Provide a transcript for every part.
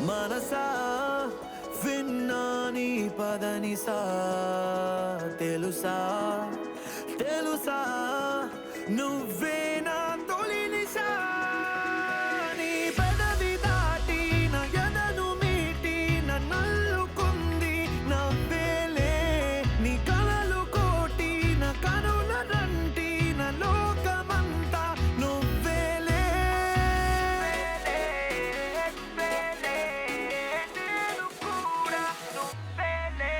మనసా విన్నా నీ పదనిసా తెలుసా తెలుసా నువ్వే నా తొలి నిశా నీ పెదవి దాటి నా ఎదను మీటి నన్నల్లుకుంది నవ్వేలే నీ కలలు కోటి నా కనుల రంటి నా లోకమంతా నువ్వేలే నేను కూడా నువ్వేలే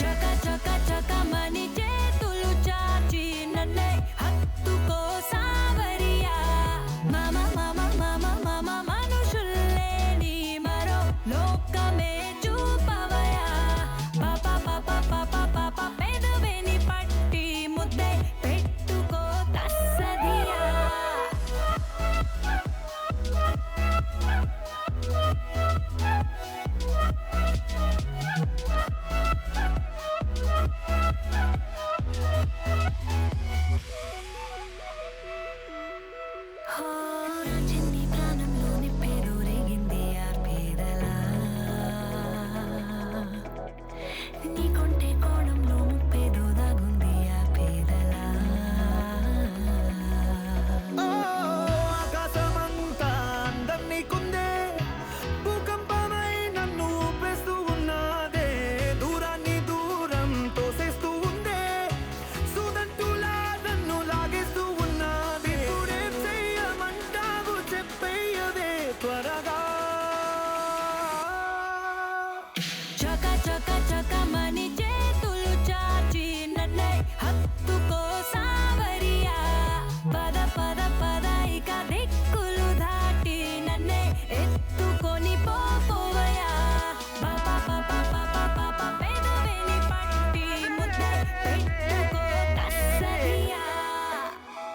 చక చక చక మని చేతులు చాచి నన్నే హత్తుకో సావరియా మామ మామ మామ మామ మనుషుల్లే నీ మరో లోకమే చూపవయా పాప పాప పాప పాప పెదవిని పట్టి ముద్దే పెట్టుకో తస్సదియా నా చిన్ని ప్రాణంలో నిప్పేదో రేగింది ఆర్పేదలా నీ కొంటే కోణంలో ముప్పేదో దాగుంది ఆపేదలా ఆకాశమంతా అందం నీకుందే భూకంపమై నన్ను ఊపేస్తూ ఉన్నదే దూరాన్ని దూరం తోసేస్తూ ఉందే సుదంటులా నన్ను లాగేస్తూ ఉన్నది ఇప్పుడేం చెయ్యమంటావు చెప్పేయవే త్వరగా చక చక చక మని చేతులు చాచి నన్నే హత్తుకో